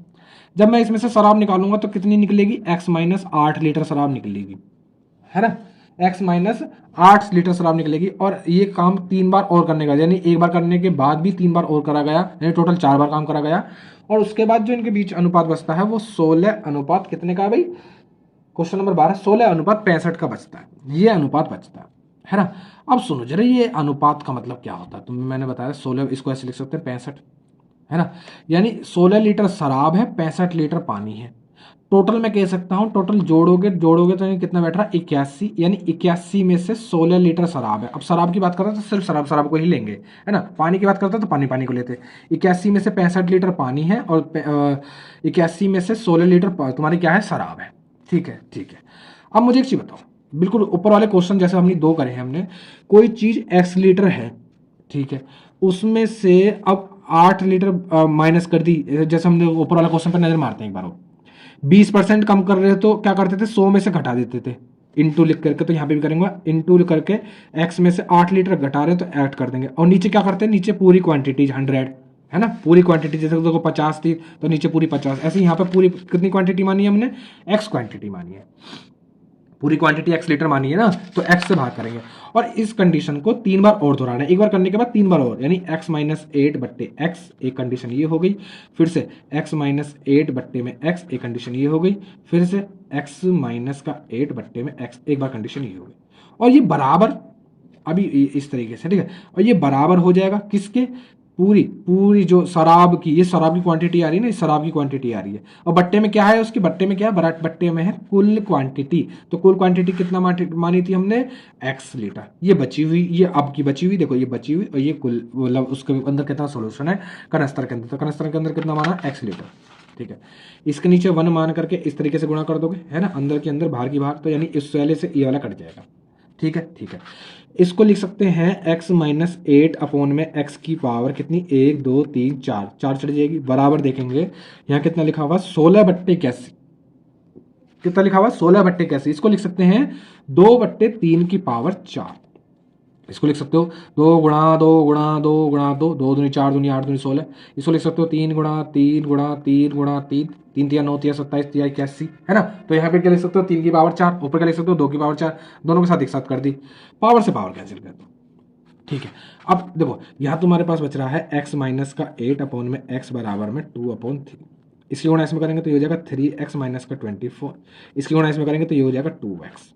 जब मैं इसमें से शराब निकालूंगा तो कितनी निकलेगी, x माइनस 8 लीटर शराब निकलेगी, है ना, x माइनस 8 लीटर शराब निकलेगी। और ये काम 3 बार और करने का, यानी एक बार करने के बाद भी 3 बार और करा गया, यानी टोटल 4 बार काम करा गया। और उसके बाद जो इनके बीच अनुपात बचता है वो 16 अनुपात कितने का है भाई, क्वेश्चन नंबर 12 16:65 का बचता है, ये अनुपात बचता है ना। अब सुनो जरा, ये अनुपात का मतलब क्या होता है, तुम्हें मैंने बताया 16, इसको ऐसे लिख सकते हैं 65, है ना, यानी 16 लीटर शराब है, 65 लीटर पानी है, टोटल मैं कह सकता हूँ, टोटल जोड़ोगे जोड़ोगे तो ये कितना बैठ रहा है 81, यानी 81 में से 16 लीटर शराब है। अब शराब की बात करते हैं तो सिर्फ शराब को ही लेंगे, है ना। पानी की बात करते हैं तो पानी को लेते। 81 में से 65 लीटर पानी है और 81 में से 16 लीटर तुम्हारी क्या है, शराब है। ठीक है, ठीक है। अब मुझे एक चीज बताओ, बिल्कुल ऊपर वाले क्वेश्चन जैसे हमने दो करे हैं, हमने कोई चीज x लीटर है, ठीक है, उसमें से अब 8 लीटर माइनस कर दी। जैसे हमने ऊपर वाला क्वेश्चन पर नजर मारते हैं एक बार, 20% कम कर रहे हो तो क्या करते थे, 100 में से घटा देते थे, इंटू लिख करके। तो यहाँ पे भी करेंगे इंटू करके, x में से 8 लीटर घटा रहे हैं तो ऐड कर देंगे। और नीचे क्या करते हैं, नीचे पूरी क्वांटिटी 100, है ना, पूरी क्वांटिटी। जैसे देखो 50 थी तो नीचे पूरी 50, ऐसे यहाँ पे पूरी कितनी क्वांटिटी मानी है हमने, x क्वांटिटी मानी है, पूरी क्वांटिटी x लीटर मानी है ना, तो x से भाग करेंगे। और इस कंडीशन को 3 बार और दोहराना है, एक बार करने के बाद 3 बार और, यानी x माइनस 8 बट्टे x, एक कंडीशन ये हो गई। फिर से x माइनस 8 बट्टे में x, एक कंडीशन ये हो गई। फिर से x माइनस का 8 बट्टे में x, एक बार कंडीशन ये हो गई। और ये बराबर अभी इस तरीके से, ठीक है। और ये बराबर हो जाएगा किसके, पूरी पूरी जो शराब की, ये शराब की क्वांटिटी आ रही है ना, शराब की क्वांटिटी आ रही है। और बट्टे में क्या है, उसके बट्टे में क्या है, बट्टे में है कुल क्वांटिटी। तो कुल क्वांटिटी कितना मानी थी हमने, x लीटर। ये बची हुई, ये अब की बची हुई, देखो ये बची हुई, और ये कुल, मतलब उसके अंदर कितना सोल्यूशन है कनस्तर के अंदर, तो कनस्तर के अंदर कितना माना, x लीटर। ठीक है, इसके नीचे 1 मान करके इस तरीके से गुणा कर दोगे, है ना, अंदर के अंदर बाहर की बाहर, तो यानी इस वाले से ये वाला कट जाएगा। ठीक है, ठीक है। इसको लिख सकते हैं x माइनस 8 अपॉन में x की पावर कितनी, 1 2 3 4, 4 चढ़ जाएगी, बराबर देखेंगे यहाँ कितना लिखा हुआ, 16 बट्टे 81, कितना लिखा हुआ, 16 बट्टे 81। इसको लिख सकते हैं 2 बट्टे 3 की पावर 4। इसको लिख सकते हो 2 गुणा 2 गुणा 2 गुणा 2, 2 दूनी 4 दूनी 8 दूनी 16। इसको लिख सकते हो 3 गुणा 3 गुणा 3 गुणा 3, 3 तिया 9 तिया 27 तिया 81, है ना। तो यहाँ पे क्या लिख सकते हो, 3 की पावर 4, ऊपर क्या लिख सकते हो 2 की पावर 4, दोनों के साथ एक साथ कर दी, पावर से पावर कैंसिल कर दो। ठीक है, अब देखो यहाँ तुम्हारे पास बच रहा है x माइनस का 8 अपॉन में x बराबर में 2 अपॉन 3। इसकी गुणा इसमें करेंगे तो ये हो जाएगा 3x माइनस का 24। इसकी गुणा इसमें करेंगे तो ये हो जाएगा 2x।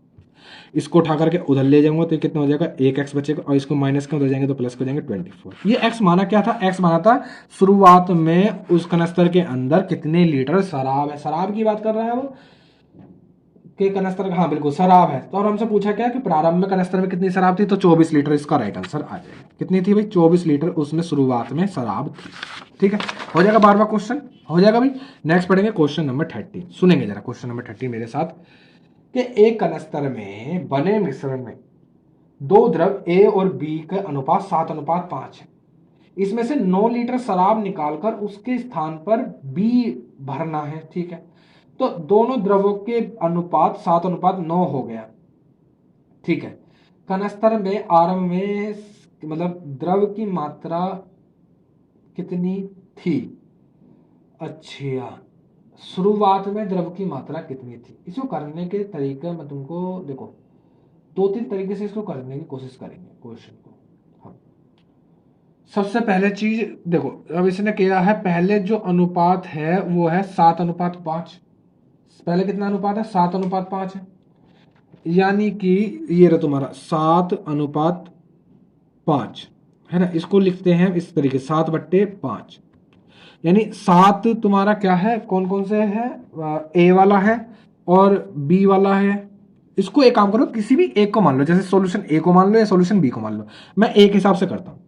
इसको उठा करके उधर ले जाऊंगा तो कितना हो जाएगा, 1x बचेगा, और इसको माइनस के उधर जाएंगे तो प्लस हो जाएंगे 24। ये x माना क्या था, x माना था शुरुआत में उस कनस्तर के अंदर कितने लीटर शराब है, शराब की बात कर रहा है वो के कनस्तर, हाँ बिल्कुल शराब है। तो और हमसे पूछा क्या कि प्रारंभ में कनस्तर में कितनी शराब थी, तो 24 लीटर इसका राइट आंसर आ जाएगा। कितनी थी भाई, 24 लीटर उसमें शुरुआत में शराब थी। ठीक है, हो जाएगा 12वां क्वेश्चन, हो जाएगा भाई। नेक्स्ट पढ़ेंगे क्वेश्चन नंबर 13, सुनेंगे जरा क्वेश्चन नंबर 13 मेरे साथ, कि एक कनस्तर में बने मिश्रण में दो द्रव A और B का अनुपात 7:5 है। इसमें से 9 लीटर शराब निकालकर उसके स्थान पर B भरना है। ठीक है, तो दोनों द्रवों के अनुपात 7:9 हो गया। ठीक है, कनस्तर में आरंभ में मतलब द्रव की मात्रा कितनी थी, अच्छा शुरुआत में द्रव की मात्रा कितनी थी। इसको करने के तरीके मैं तुमको देखो 2-3 तरीके से इसको करने की कोशिश करेंगे क्वेश्चन को। हाँ, सबसे पहले चीज देखो, अब इसने किया है, पहले जो अनुपात है वो है 7:5। पहले कितना अनुपात है, 7:5 है, यानी कि ये रहा तुम्हारा 7:5, है ना। इसको लिखते हैं इस तरीके 7/5, यानी 7 तुम्हारा क्या है, कौन कौन से है, ए वाला है और बी वाला है। इसको एक काम करो, किसी भी एक को मान लो, जैसे सॉल्यूशन ए को मान लो या सॉल्यूशन बी को मान लो, मैं एक हिसाब से करता हूं।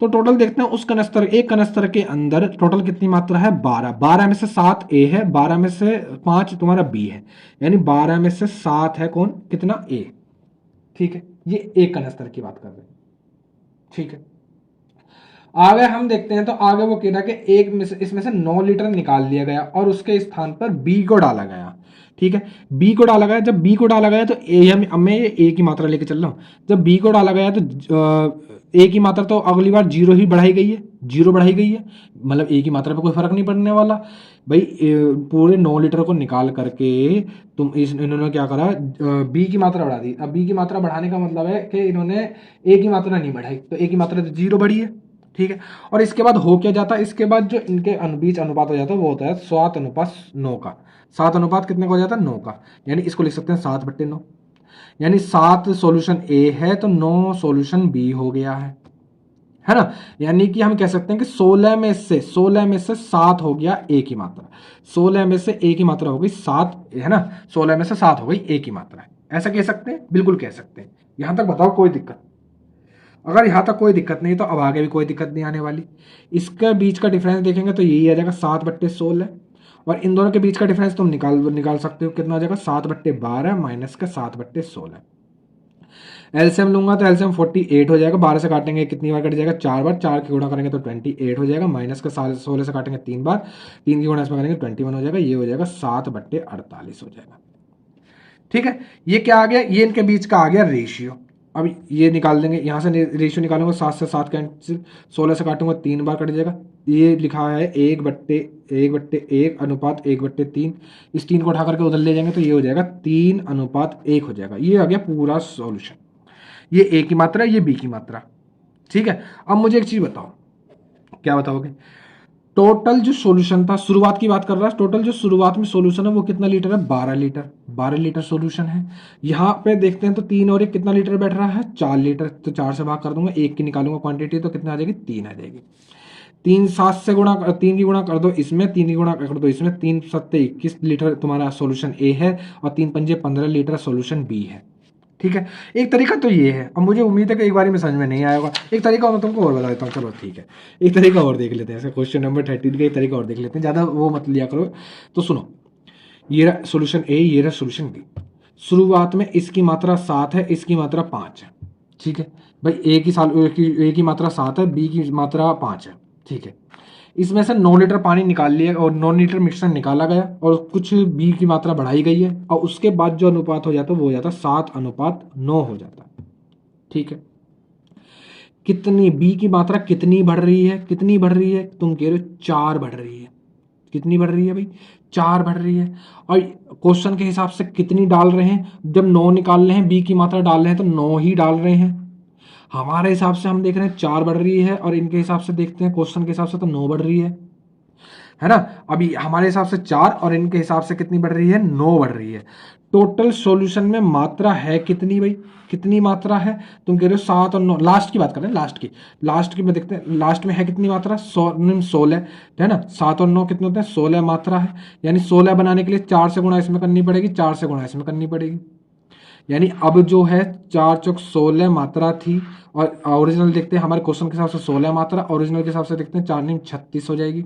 तो टोटल देखते हैं उस कनस्तर, एक कनस्तर के अंदर टोटल कितनी मात्रा है, 12। 12 में से 7 ए है, 12 में से 5 तुम्हारा बी है, यानी 12 में से 7 है कौन, कितना, ए। ठीक है, ये एक कनस्तर की बात कर रहे हैं। ठीक है, आगे हम देखते हैं, तो आगे वो कह रहा है कि एक में से, इसमें से 9 लीटर निकाल लिया गया और उसके स्थान पर बी को डाला गया। ठीक है, बी को डाला गया, जब बी को डाला गया तो ए, अब मैं ये ए की मात्रा लेके चल रहा हूं, जब बी को डाला गया तो ए की मात्रा तो अगली बार 0 ही बढ़ाई गई है, 0 बढ़ाई गई है, मतलब ए की मात्रा पे कोई फर्क नहीं पड़ने वाला भाई। पूरे 9 लीटर को निकाल करके तुम इन्होंने क्या करा, बी की मात्रा बढ़ा दी। अब बी की मात्रा बढ़ाने का मतलब है कि इन्होंने ए की मात्रा नहीं बढ़ाई, तो ए की मात्रा तो 0 बढ़ी है। ठीक है, और इसके बाद हो क्या जाता है, इसके बाद जो इनके बीच अनुपात हो जाता है वो होता है 7:9 का। 7 अनुपात कितने का हो जाता है, 9 का, यानी इसको लिख सकते हैं 7/9, यानी 7 सॉल्यूशन ए है तो 9 सॉल्यूशन बी हो गया है है ना। यानी कि हम कह सकते हैं कि 16 में से 7 हो गया ए की मात्रा, 16 में से ए की मात्रा हो गई 7, है ना, 16 में से 7 हो गई ए की मात्रा है। ऐसा कह सकते हैं, बिल्कुल कह सकते हैं। यहां तक बताओ कोई दिक्कत? अगर यहां तक कोई दिक्कत नहीं तो अब आगे भी कोई दिक्कत नहीं आने वाली। इसके बीच का डिफरेंस देखेंगे तो यही आ जाएगा 7/16, और इन दोनों के बीच का डिफरेंस तुम निकाल सकते हो, कितना आ जाएगा 7/12 माइनस का 7/16। एलसीएम लूंगा तो एलसीएम 48 हो जाएगा, 12 से काटेंगे कितनी बार कट जाएगा, 4 बार, 4 की गुणा करेंगे तो 28 हो जाएगा, माइनस का 16 से काटेंगे 3 बार, 3 की गुणा इसमें करेंगे 21 हो जाएगा, ये हो जाएगा 7/48 हो जाएगा। ठीक है, ये क्या आ गया, ये इनके बीच का आ गया रेशियो। अब ये निकाल देंगे, यहाँ से रेशियो निकालूंगा, 7 से 7 कैंसिल, 16 से काटूंगा 3 बार कट जाएगा, ये लिखा है 1/1 अनुपात 1/3, इस 3 को उठा करके उधर ले जाएंगे तो ये हो जाएगा 3:1 हो जाएगा। ये आ गया पूरा सॉल्यूशन, ये ए की मात्रा, ये बी की मात्रा। ठीक है, अब मुझे एक चीज बताओ, क्या बताओगे? टोटल जो सॉल्यूशन था, शुरुआत की बात कर रहा है, टोटल जो शुरुआत में सॉल्यूशन है वो कितना लीटर है, 12 लीटर, 12 लीटर सॉल्यूशन है। यहाँ पे देखते हैं तो 3 और 1 कितना लीटर बैठ रहा है, 4 लीटर, तो 4 से भाग कर दूंगा, 1 की निकालूंगा क्वांटिटी तो कितना आ जाएगी, 3 आ जाएगी। 3 7 से गुणा, 3 की गुणा कर दो इसमें, 3 की गुणा कर दो इसमें, 3 7 21 लीटर तुम्हारा सॉल्यूशन ए है, और 3 पंजे 15 लीटर सॉल्यूशन बी है। ठीक है, एक तरीका तो ये है। अब मुझे उम्मीद है कि एक बार में समझ में नहीं आया होगा, एक तरीका मैं तुमको और बता देता हूँ, चलो ठीक है, एक तरीका और देख लेते हैं, ऐसे क्वेश्चन नंबर 13 का एक तरीका और देख लेते हैं, ज़्यादा वो मत लिया करो। तो सुनो, ये रहा सोल्यूशन ए, ये रहा सोल्यूशन बी। शुरुआत में इसकी मात्रा 7 है, इसकी मात्रा 5 है। ठीक है भाई, ए की मात्रा 7 है, बी की मात्रा 5 है। ठीक है, इसमें से 9 लीटर पानी निकाल लिया और 9 लीटर मिक्सचर निकाला गया, और कुछ बी की मात्रा बढ़ाई गई है, और उसके बाद जो अनुपात हो जाता है वो हो जाता 7:9 हो जाता। ठीक है, कितनी बी की मात्रा कितनी बढ़ रही है, कितनी बढ़ रही है, तुम कह रहे हो 4 बढ़ रही है। कितनी बढ़ रही है भाई, 4 बढ़ रही है। और क्वेश्चन के हिसाब से कितनी डाल रहे हैं, जब 9 निकाल रहे हैं, बी की मात्रा डाल रहे हैं तो 9 ही डाल रहे हैं। हमारे हिसाब से हम देख रहे हैं 4 बढ़ रही है, और इनके हिसाब से देखते हैं क्वेश्चन के हिसाब से तो 9 बढ़ रही है ना। अभी हमारे हिसाब से 4 और इनके हिसाब से कितनी बढ़ रही है, 9 बढ़ रही है। टोटल सॉल्यूशन में मात्रा है कितनी भाई, कितनी मात्रा है, तुम कह रहे हो 7 और 9, लास्ट की बात कर रहे हैं, लास्ट की में देखते हैं, लास्ट में है कितनी मात्रा, 16 है ना। 7 और 9 कितने होते हैं, 16 मात्रा है। यानी 16 बनाने के लिए 4 से गुणा इसमें करनी पड़ेगी, 4 से गुणा इसमें करनी पड़ेगी। यानी अब जो है 4 चौक 16 मात्रा थी, और ओरिजिनल देखते हैं हमारे क्वेश्चन के हिसाब से 16 मात्रा, ओरिजिनल के हिसाब से देखते हैं 4 नहीं 36 हो जाएगी।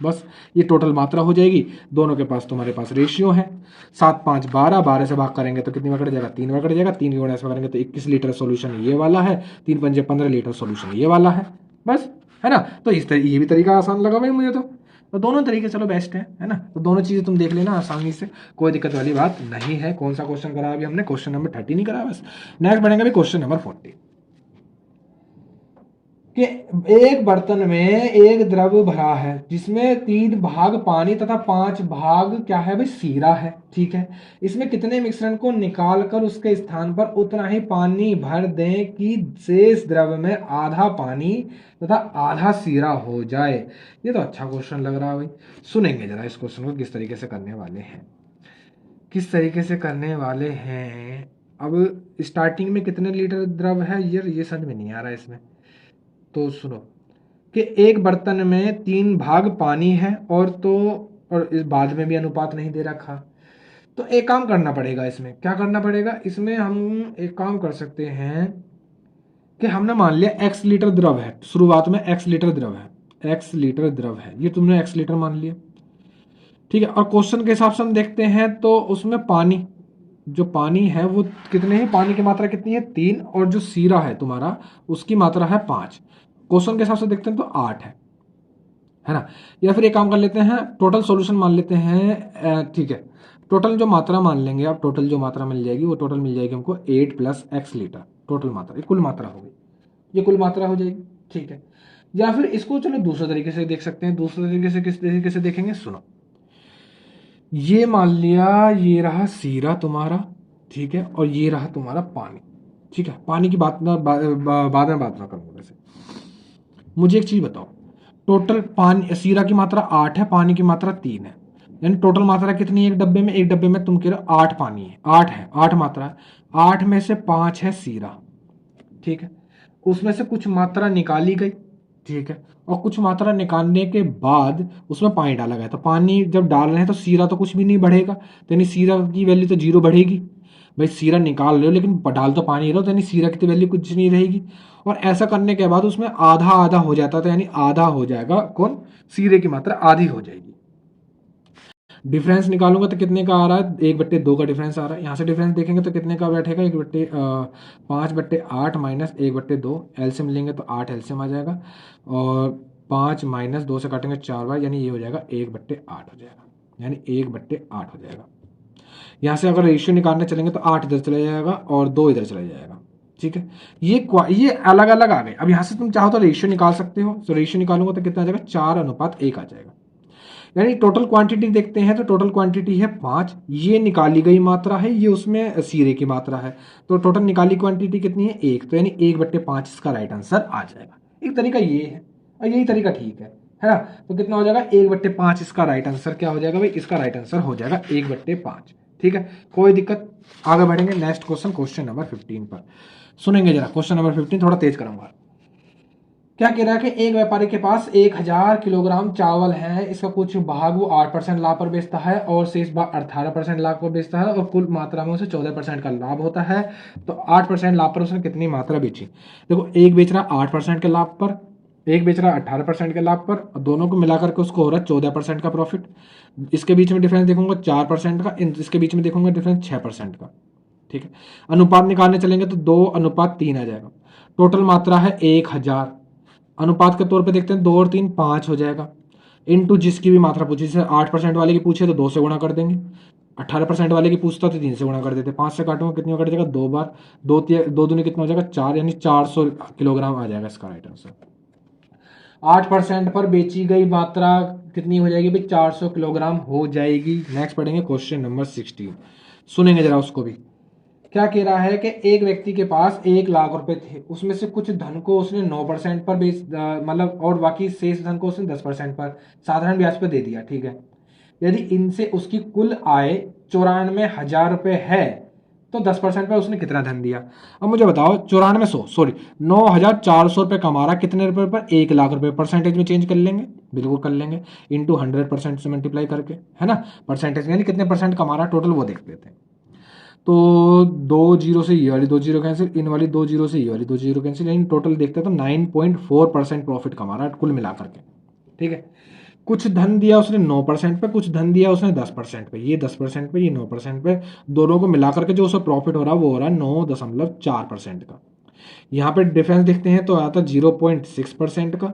बस ये टोटल मात्रा हो जाएगी। दोनों के पास तुम्हारे पास रेशियो है, 7 5 12, 12 से भाग करेंगे तो कितनी बार कट जाएगा, 3 बार कट जाएगा, 3 की गुणा इसमें करेंगे तो 21 लीटर सॉल्यूशन ये वाला है, 3 पंजे 15 लीटर सॉल्यूशन ये वाला है। बस, है ना। तो इस तरह ये भी तरीका आसान लगा भाई मुझे तो दोनों तरीके चलो बेस्ट है ना। तो दोनों चीज़ें तुम देख लेना आसानी से, कोई दिक्कत वाली बात नहीं है। कौन सा क्वेश्चन करा अभी हमने, क्वेश्चन नंबर 30 नहीं करा। बस नेक्स्ट बढ़ेंगे अभी क्वेश्चन नंबर 40 कि एक बर्तन में एक द्रव भरा है जिसमें 3 भाग पानी तथा 5 भाग क्या है भाई, सीरा है। ठीक है, इसमें कितने मिश्रण को निकाल कर उसके स्थान पर उतना ही पानी भर दें कि शेष द्रव में आधा पानी तथा आधा सीरा हो जाए। ये तो अच्छा क्वेश्चन लग रहा है भाई। सुनेंगे जरा इस क्वेश्चन को किस तरीके से करने वाले हैं, किस तरीके से करने वाले हैं। अब स्टार्टिंग में कितने लीटर द्रव है ये समझ में नहीं आ रहा है इसमें। तो सुनो कि एक बर्तन में 3 भाग पानी है, और इस बाद में भी अनुपात नहीं दे रखा। तो एक काम करना पड़ेगा, इसमें क्या करना पड़ेगा, इसमें हम एक काम कर सकते हैं कि हमने मान लिया x लीटर द्रव है, शुरुआत में x लीटर द्रव है, x लीटर द्रव है, ये तुमने x लीटर मान लिया। ठीक है, और क्वेश्चन के हिसाब से हम देखते हैं तो उसमें पानी, जो पानी है वो कितने है, पानी की मात्रा कितनी है 3, और जो सीरा है तुम्हारा उसकी मात्रा है 5। क्वेश्चन के हिसाब से देखते हैं तो 8 है ना। या फिर एक काम कर लेते हैं, टोटल सॉल्यूशन मान लेते हैं। ठीक है, टोटल जो मात्रा मान लेंगे आप, टोटल जो मात्रा मिल जाएगी वो टोटल मिल जाएगी हमको 8 + x लीटर। टोटल मात्रा, ये कुल मात्रा हो गई, ये कुल मात्रा हो जाएगी। ठीक है, या फिर इसको चलो दूसरे तरीके से देख सकते हैं। दूसरे तरीके से किस तरीके से देखेंगे, सुनो, ये मान लिया ये रहा सीरा तुम्हारा, ठीक है, और ये रहा तुम्हारा पानी। ठीक है, पानी की बात ना बाद में बात ना करूंगा। वैसे मुझे एक चीज बताओ, टोटल पानी, सीरा की मात्रा 8 है, पानी की मात्रा 3 है, यानी टोटल मात्रा कितनी है एक डब्बे में, एक डब्बे में तुम कह रहे हो 8 पानी है, 8 है, 8 मात्रा है, 8 में से 5 है सीरा। ठीक है, उसमें से कुछ मात्रा निकाली गई, ठीक है, और कुछ मात्रा निकालने के बाद उसमें पानी डाला गया। तो पानी जब डाल रहे हैं तो सीरा तो कुछ भी नहीं बढ़ेगा, तो यानी सीरा की वैल्यू तो जीरो बढ़ेगी। भाई सीरा निकाल रहे हो लेकिन डाल तो पानी रहे हो, तो यानी सीरा की तो वैल्यू कुछ नहीं रहेगी। और ऐसा करने के बाद उसमें आधा आधा हो जाता, तो यानी आधा हो जाएगा कौन, सीरे की मात्रा आधी हो जाएगी। डिफरेंस निकालूंगा तो कितने का आ रहा है, 1/2 का डिफरेंस आ रहा है। यहाँ से डिफरेंस देखेंगे तो कितने का बैठेगा, 5/8 माइनस 1/2, एलसीएम लेंगे तो 8 एलसीएम आ जाएगा, और 5 माइनस 2 से काटेंगे 4 बार, यानी ये हो जाएगा 1/8 हो जाएगा, यानी 1/8 हो जाएगा। यहाँ से अगर रेशियो निकालने चलेंगे तो 8 इधर चला जाएगा और 2 इधर चला जाएगा, ठीक है। ये अलग अलग आ गए। अब यहाँ से तुम चाहो तो रेशियो निकाल सकते हो, तो रेशियो निकालूंगा तो कितना आ जाएगा, 4:1 आ जाएगा। यानी टोटल क्वांटिटी देखते हैं तो टोटल क्वांटिटी है 5, ये निकाली गई मात्रा है, ये उसमें सीरे की मात्रा है, तो टोटल निकाली क्वांटिटी कितनी है, 1, तो यानी 1/5 इसका राइट आंसर आ जाएगा। एक तरीका ये है और यही तरीका ठीक है ना। तो कितना हो जाएगा, 1/5 इसका राइट आंसर क्या हो जाएगा भाई, इसका राइट आंसर हो जाएगा 1/5, ठीक है, कोई दिक्कत। आगे बढ़ेंगे नेक्स्ट क्वेश्चन, क्वेश्चन नंबर 15 पर। सुनेंगे जरा, क्वेश्चन नंबर 15 थोड़ा तेज करूंगा। क्या कह रहा है कि एक व्यापारी के पास 1000 किलोग्राम चावल है, इसका कुछ भाग वो 8% लाभ पर बेचता है और शेष भाग 18% लाभ पर बेचता है, और कुल मात्रा में उसे 14% का लाभ होता है। तो 8% लाभ पर उसने कितनी मात्रा बेची। देखो, एक बेच रहा 8% के लाभ पर, एक बेच रहा 18% के लाभ पर, और दोनों को मिलाकर के उसको हो रहा है 14% का प्रॉफिट। इसके बीच में डिफरेंस देखूंगा 4% का, इसके बीच में देखूंगा डिफरेंस 6% का, ठीक है। अनुपात निकालने चलेंगे तो 2:3 आ जाएगा। टोटल मात्रा है 1000, अनुपात के तौर पे देखते हैं 2 और 3 5 हो जाएगा, इनटू जिसकी भी मात्रा पूछी, जैसे 8% वाले की पूछे तो 2 से गुणा कर देंगे, 18% वाले की पूछता तो 3 से गुणा कर देते, 5 से काटूंगा कितनी कट जाएगा, 2 बार, 2 दूनी कितना हो जाएगा 4, यानी 400 किलोग्राम आ जाएगा इसका राइट आंसर। 8% पर बेची गई मात्रा कितनी हो जाएगी भाई, 400 किलोग्राम हो जाएगी। नेक्स्ट पढ़ेंगे क्वेश्चन नंबर 16, सुनेंगे जरा उसको भी। क्या कह रहा है कि एक व्यक्ति के पास 1 लाख रुपए थे, उसमें से कुछ धन को उसने 9% पर मतलब, और बाकी शेष धन को उसने 10% पर साधारण ब्याज पर दे दिया, ठीक है। यदि इनसे उसकी कुल आय 94,000 रुपए है, तो 10% पर उसने कितना धन दिया। अब मुझे बताओ, 9,400 रुपए कमा रहा, कितने रुपए पर, 1 लाख रुपए। परसेंटेज में चेंज कर लेंगे, बिल्कुल कर लेंगे, इंटू 100% से मल्टीप्लाई करके, है ना। परसेंटेज यानी कितने परसेंट कमा रहा टोटल वो देख लेते हैं। तो 2 जीरो से ये वाली 2 जीरो कैंसिल, इन वाली 2 जीरो से ये वाली 2 जीरो कैंसिल, यानी टोटल देखते हैं तो 9.4% प्रॉफिट कमा रहा है कुल मिलाकर के, ठीक है। कुछ धन दिया उसने 9% पे, कुछ धन दिया उसने 10% पे, ये 10% पे, ये 9% पे, दोनों को मिलाकर के जो उसका प्रॉफिट हो रहा है वो हो रहा है 9.4% का। यहाँ पे डिफरेंस देखते हैं तो आता है 0.6% का,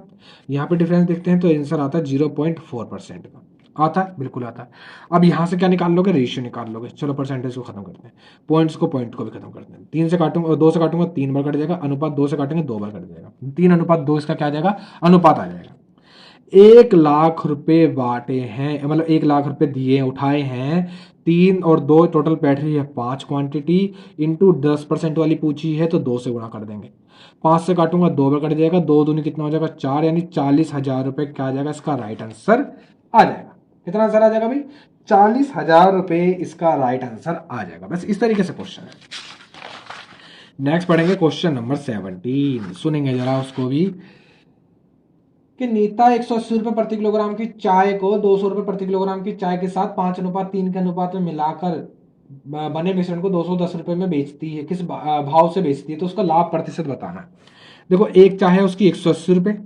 यहाँ पे डिफरेंस देखते हैं तो आंसर आता है 0.4% का। आता है, बिल्कुल आता है। अब यहाँ से क्या निकाल लोगे, रेशियो निकाल लोगे। चलो परसेंटेज को खत्म करते हैं, पॉइंट्स को पॉइंट को भी खत्म करते हैं। 3 से काटूंगा, 2 से काटूंगा 3 बार कट जाएगा, अनुपात 2 से काटेंगे 2 बार कट जाएगा, 3:2 इसका क्या आ जाएगा, अनुपात आ जाएगा। 1 लाख रुपए बांटे हैं, मतलब 1 लाख रुपए दिए उठाए हैं, 3 और 2 टोटल बैठ रही है 5 क्वांटिटी, इंटू 10% वाली पूछी है तो 2 से गुणा कर देंगे। 5 से काटूंगा 2 बार कट जाएगा, 2 दूनी कितना हो जाएगा 4, यानी 40,000 रुपए क्या आ जाएगा, इसका राइट आंसर आ जाएगा। कितना आंसर आ जाएगा भाई, 40,000 रुपए इसका राइट आंसर आ जाएगा। बस इस तरीके से क्वेश्चन है। नेक्स्ट पढ़ेंगे क्वेश्चन नंबर 17, सुनेंगे जरा उसको भी। कि नीता 180 रुपए प्रति किलोग्राम की चाय को 200 रुपए प्रति किलोग्राम की चाय के साथ 5:3 के अनुपात में मिलाकर बने मिश्रण को 210 रुपए में बेचती है, किस भाव से बेचती है, तो उसका लाभ प्रतिशत बताना है। देखो, एक चाय है उसकी 180 रुपए,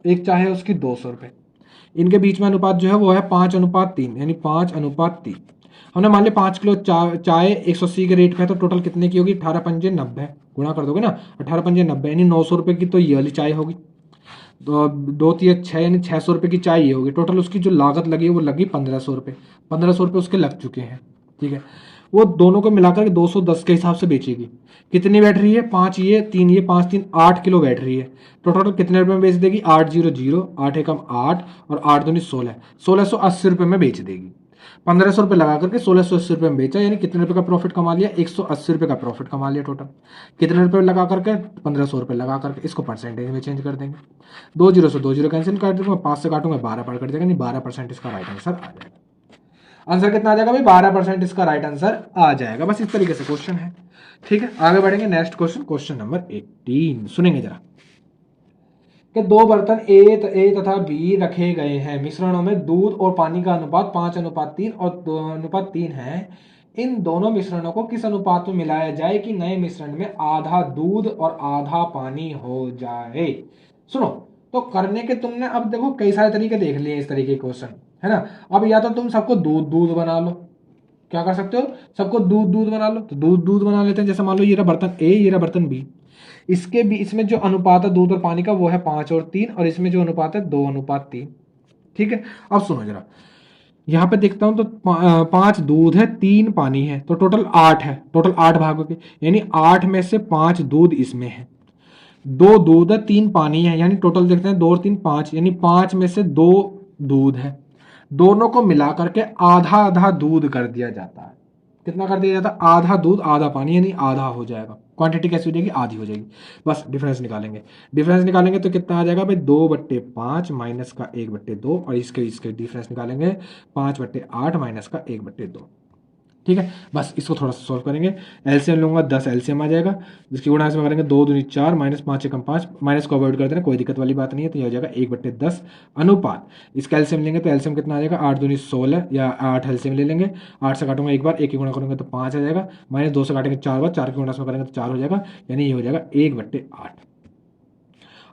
एक चाय है उसकी 200 रुपए, इनके बीच में अनुपात जो है वो है 5:3, यानी 5:3। हमने मान लिया 5 किलो चाय 180 के रेट पे है, तो टोटल कितने की होगी, 18×5 = 90, गुणा कर दोगे ना, 18×5 = 90, यानी 900 रुपए की तो ये वाली चाय होगी। तो 2×3 = 6, यानी 600 रुपए की चाय ये होगी। टोटल उसकी जो लागत लगी है वो लगी 1500 रुपये, 1500 रुपये उसके लग चुके हैं, ठीक है। वो दोनों को मिलाकर के 210 के हिसाब से बेचेगी। कितनी बैठ रही है, 5 ये 3 ये 5 3 8 किलो बैठ रही है। तो टोटल कितने रुपए में बेच देगी, 800, 8 एकम 8 और 8 दूनी 16, 1680 रुपये में बेच देगी। 1500 रुपये लगा करके 1680 रुपये में बेचा, यानी कितने रुपए का प्रॉफिट कमा लिया, 180 रुपये का प्रॉफिट कमा लिया टोटल। कितने रुपये लगा करके, 1500 रुपये लगा करके, इसको परसेंटेज में चेंज कर देंगे। 2 जीरो से 2 जीरो कैंसिल कर दूंगा, 5 से काटूंगा 12 पर कट जाएगा, यानी 12% इसका राइट आंसर आ जाएगा। आंसर कितना आ जाएगा भाई, 12% इसका राइट आंसर आ जाएगा। बस इस तरीके से क्वेश्चन है, ठीक है। आगे बढ़ेंगे नेक्स्ट क्वेश्चन, क्वेश्चन नंबर 18, सुनेंगे जरा। कि दो बर्तन ए तथा बी रखे गए हैं, मिश्रणों में दूध और पानी का अनुपात 5:3 और 2:3 है। इन दोनों मिश्रणों को किस अनुपात में मिलाया जाए कि नए मिश्रण में आधा दूध और आधा पानी हो जाए। सुनो, तो करने के तुमने अब देखो कई सारे तरीके देख लिए इस तरीके के क्वेश्चन, है ना। अब या तो तुम सबको दूध दूध बना लो, क्या कर सकते हो, सबको दूध दूध बना लो, तो दूध दूध बना लेते हैं। जैसे मान लो ये रहा बर्तन ए, ये रहा बर्तन बी, इसके भी इसमें जो अनुपात है दूध और पानी का वो है 5:3 और इसमें जो अनुपात है 2:3। ठीक है, अब सुनो जरा, यहाँ पे देखता हूं तो 5 दूध है 3 पानी है, तो टोटल 8 है, टोटल 8 भागों के, यानी 8 में से 5 दूध इसमें है, 2 दूध है 3 पानी है, यानी टोटल देखते हैं 2 और 3 5, यानी 5 में से 2 दूध है। दोनों को मिला करके आधा आधा दूध कर दिया जाता है। कितना कर दिया जाता है, आधा दूध आधा पानी, यानी आधा हो जाएगा। क्वांटिटी कैसी हो जाएगी, आधी हो जाएगी। बस डिफरेंस निकालेंगे, डिफरेंस निकालेंगे तो कितना आ जाएगा भाई, 2/5 माइनस का 1/2, और इसके इसके डिफरेंस निकालेंगे 5/8 माइनस का 1/2। ठीक है, बस इसको थोड़ा सा सॉल्व करेंगे। एलसीएम लूंगा 10 एलसीएम आ जाएगा, जिसकी गुणा इसमें करेंगे 2 दूनी 4 माइनस 5 एकम 5, माइनस को अवॉइड कर देना, कोई दिक्कत वाली बात नहीं है। तो ये हो जाएगा 1/10 अनुपात। इसका एलसीएम लेंगे तो एलसीएम कितना आ जाएगा, 8 दूनी 16 या 8 एलसीएम ले लेंगे। 8 से काटूंगा एक बार, एक की गुणा करूंगा तो 5 आ जाएगा, माइनस 2 से काटेंगे 4 बार, 4 की गुणा इसमें करेंगे तो 4 हो जाएगा, यानी ये हो जाएगा 1/8।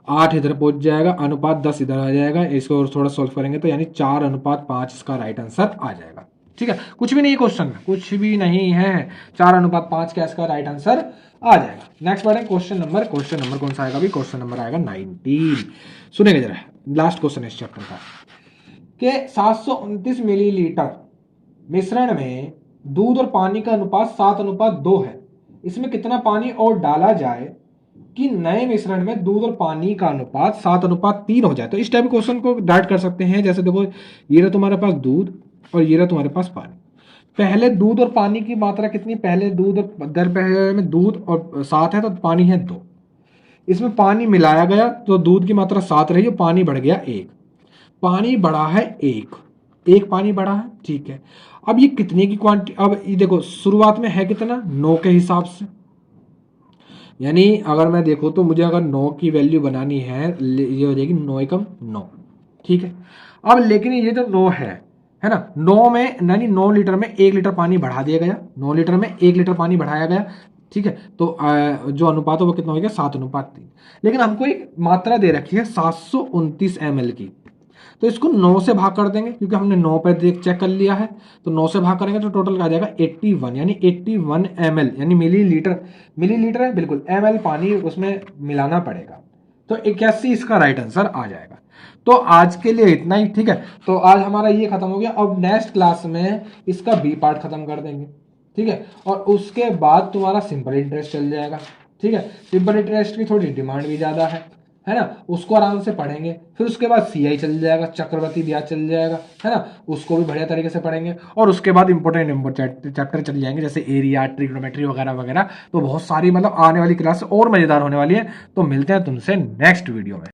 8 इधर पहुंच जाएगा, अनुपात 10 इधर आ जाएगा। इसको और थोड़ा सॉल्व करेंगे तो यानी 4:5 इसका राइट आंसर आ जाएगा। ठीक है, कुछ भी नहीं है क्वेश्चन में, कुछ भी नहीं है, 4:5 का इसका राइट आंसर आ जाएगा। नेक्स्ट बढ़े क्वेश्चन नंबर कौन सा आएगा भी, क्वेश्चन नंबर आएगा 19। सुनेंगे जरा, लास्ट क्वेश्चन इस चैप्टर का, कि 729 मिलीलीटर मिश्रण में दूध और पानी का अनुपात 7:2 है, इसमें कितना पानी और डाला जाए कि नए मिश्रण में दूध और पानी का अनुपात 7:3 हो जाए। तो इस टाइप के क्वेश्चन को डाइट कर सकते हैं। जैसे देखो, ये रहा तुम्हारे पास दूध और ये रहा तुम्हारे पास पानी। पहले दूध और पानी की मात्रा कितनी, पहले दूध और पहले में दूध और 7 है तो पानी है 2, इसमें पानी मिलाया गया तो दूध की मात्रा 7 रही और पानी बढ़ गया 1, पानी बढ़ा है 1 पानी बढ़ा है। ठीक है, अब ये कितने की क्वांटिटी, अब ये देखो शुरुआत में है कितना, 9 के हिसाब से, यानी अगर मैं देखूं तो मुझे अगर 9 की वैल्यू बनानी है, ये हो जाएगी 9 एकम 9। ठीक है, अब लेकिन ये जो 9 है ना, 9 में यानी 9 लीटर में 1 लीटर पानी बढ़ा दिया गया, 9 लीटर में 1 लीटर पानी बढ़ाया गया। ठीक है, तो जो अनुपात है वो कितना हो गया, 7:3। लेकिन हमको एक मात्रा दे रखी है 729 ml की, तो इसको 9 से भाग कर देंगे, क्योंकि हमने 9 पे चेक कर लिया है, तो 9 से भाग करेंगे तो टोटल आ जाएगा 81, यानी 81 ml, यानी मिलीलीटर है बिल्कुल, ml पानी उसमें मिलाना पड़ेगा। तो 81 इसका राइट आंसर आ जाएगा। तो आज के लिए इतना ही। ठीक है, तो आज हमारा ये खत्म हो गया। अब नेक्स्ट क्लास में इसका बी पार्ट खत्म कर देंगे। ठीक है, और उसके बाद तुम्हारा सिंपल इंटरेस्ट चल जाएगा। ठीक है, सिंपल इंटरेस्ट की थोड़ी डिमांड भी ज़्यादा है ना, उसको आराम से पढ़ेंगे। फिर उसके बाद सीआई चल जाएगा, चक्रवृद्धि ब्याज चल जाएगा, है ना, उसको भी बढ़िया तरीके से पढ़ेंगे। और उसके बाद इंपॉर्टेंट चैप्टर चल जाएंगे, जैसे एरिया, ट्रिग्नोमेट्री वगैरह वगैरह। तो बहुत सारी मतलब आने वाली क्लास और मज़ेदार होने वाली है। तो मिलते हैं तुमसे नेक्स्ट वीडियो में।